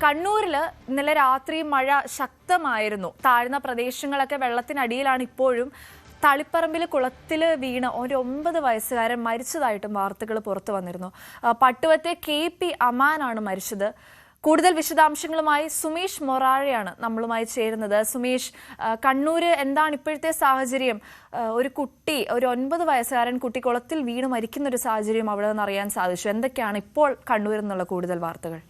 കണ്ണൂരിൽ ഇന്നലെ രാത്രി മഴ ശക്തമായിരുന്നു. താഴ്ന്ന പ്രദേശങ്ങളൊക്കെ വെള്ളത്തിനടിയിലാണ് ഇപ്പോഴും. തളിപ്പറമ്പിൽ കുളത്തിൽ വീണ് ഒരു 9 വയസ്സുകാരൻ മരിച്ചതായിട്ടും വാർത്തകൾ പുറത്തു വന്നിരുന്നു. പട്ടുവത്തെ KP അമാനാണ് മരിച്ചത്. കൂടുതൽ വിശദാംശങ്ങളുമായി സുമേഷ് മൊറാഴയാണ് നമ്മളുമായി ചേരുന്നത്. സുമേഷ്, കണ്ണൂര് എന്താണ് ഇപ്പോഴത്തെ സാഹചര്യം? ഒരു 9 വയസ്സുകാരൻ കുട്ടി കുളത്തിൽ വീണ് മരിക്കുന്ന ഒരു സാഹചര്യം അവിടെ നിന്ന് അറിയാൻ സാധിച്ചു. എന്തൊക്കെയാണ് ഇപ്പോൾ കണ്ണൂരിൽ നിന്നുള്ള കൂടുതൽ വാർത്തകൾ?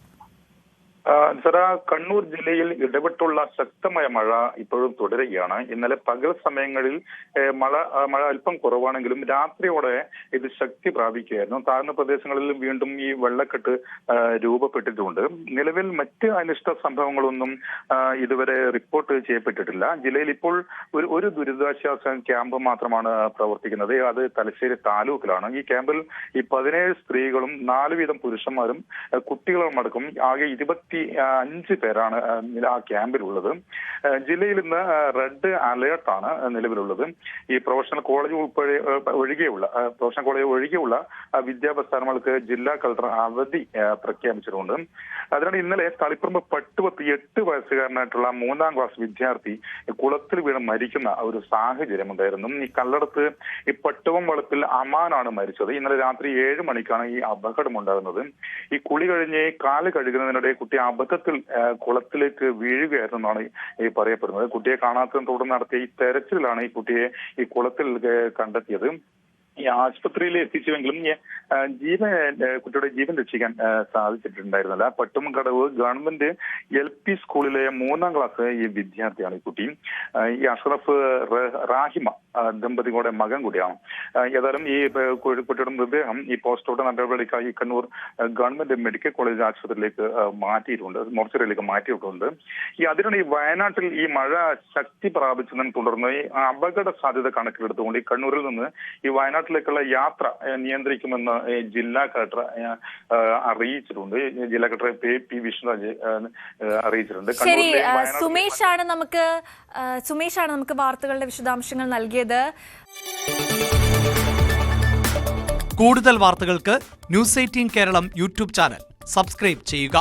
കണ്ണൂർ ജില്ലയിൽ ഇടവിട്ടുള്ള ശക്തമായ മഴ ഇപ്പോഴും തുടരുകയാണ്. ഇന്നലെ പകൽ സമയങ്ങളിൽ മഴ അല്പം കുറവാണെങ്കിലും രാത്രിയോടെ ഇത് ശക്തി പ്രാപിക്കുകയായിരുന്നു. താഴ്ന്ന പ്രദേശങ്ങളിൽ വീണ്ടും ഈ വെള്ളക്കെട്ട് രൂപപ്പെട്ടിട്ടുണ്ട്. നിലവിൽ മറ്റ് അനിഷ്ട സംഭവങ്ങളൊന്നും ഇതുവരെ റിപ്പോർട്ട് ചെയ്യപ്പെട്ടിട്ടില്ല. ജില്ലയിൽ ഇപ്പോൾ ഒരു ദുരിതാശ്വാസ ക്യാമ്പ് മാത്രമാണ് പ്രവർത്തിക്കുന്നത്. അത് തലശ്ശേരി താലൂക്കിലാണ്. ഈ ക്യാമ്പിൽ 17 സ്ത്രീകളും 4 വീതം പുരുഷന്മാരും കുട്ടികളും അടക്കം ആകെ 25 പേരാണ് ആ ക്യാമ്പിലുള്ളത്. ജില്ലയിൽ ഇന്ന് റെഡ് അലേർട്ടാണ് നിലവിലുള്ളത്. ഈ പ്രൊഫഷണൽ കോളേജ് ഒഴികെയുള്ള വിദ്യാഭ്യാസ സ്ഥാപനങ്ങൾക്ക് ജില്ലാ കളക്ടർ അവധി പ്രഖ്യാപിച്ചിട്ടുണ്ട്. അതിനാണ് ഇന്നലെ തളിപ്പറമ്പ് പട്ടുവത്ത് 8 വയസ്സുകാരനായിട്ടുള്ള 3ാം ക്ലാസ് വിദ്യാർത്ഥി കുളത്തിൽ വീണ് മരിക്കുന്ന ഒരു സാഹചര്യം ഉണ്ടായിരുന്നു. ഈ കല്ലടത്ത് ഈ പട്ടുവം വളപ്പിൽ അമാനാണ് മരിച്ചത്. ഇന്നലെ രാത്രി 7 മണിക്കാണ് ഈ അപകടം ഉണ്ടാകുന്നത്. ഈ കുളി കഴിഞ്ഞ് കാല് കഴുകുന്നതിനിടെ കുട്ടി അബദ്ധത്തിൽ കുളത്തിലേക്ക് വീഴുകയായിരുന്നെന്നാണ് ഈ പറയപ്പെടുന്നത്. കുട്ടിയെ കാണാത്തതിനെ തുടർന്ന് നടത്തിയ ഈ തെരച്ചിലാണ് ഈ കുട്ടിയെ ഈ കുളത്തിൽ കണ്ടെത്തിയത്. ഈ ആശുപത്രിയിൽ എത്തിച്ചുവെങ്കിലും കുട്ടിയുടെ ജീവൻ രക്ഷിക്കാൻ സാധിച്ചിട്ടുണ്ടായിരുന്നില്ല. പട്ടുമക്കടവ് ഗവൺമെന്റ് LP സ്കൂളിലെ 3ാം ക്ലാസ് ഈ വിദ്യാർത്ഥിയാണ് ഈ കുട്ടി. ഈ അഷ്റഫ് റാഹിമ ദമ്പതികളുടെ മകൻ കൂടിയാണ്. ഏതായാലും ഈ കുട്ടിയുടെ മൃതദേഹം ഈ പോസ്റ്റ്മോർട്ടം നടപടിക്കായി കണ്ണൂർ ഗവൺമെന്റ് മെഡിക്കൽ കോളേജ് ആശുപത്രിയിലേക്ക് മോർച്ചറിയിലേക്ക് മാറ്റിയിട്ടുണ്ട്. അതിനാണ് ഈ വയനാട്ടിൽ ഈ മഴ ശക്തി പ്രാപിച്ചതിനെ തുടർന്ന് ഈ അപകട സാധ്യത കണക്കിലെടുത്തുകൊണ്ട് ഈ കണ്ണൂരിൽ നിന്ന് ഈ വയനാട്ടിലേക്കുള്ള യാത്ര നിയന്ത്രിക്കുമെന്ന് ജില്ലാ കളക്ടർ അറിയിച്ചിട്ടുണ്ട്. ജില്ലാ കളക്ടർ P. വിഷ്ണുരാജ് അറിയിച്ചിട്ടുണ്ട്. ശരി, സുമേഷാണ് നമുക്ക് വാർത്തകളുടെ വിശദാംശങ്ങൾ നൽകിയത്. കൂടുതൽ വാർത്തകൾക്ക് News 18 Keralam YouTube channel subscribe ചെയ്യുക.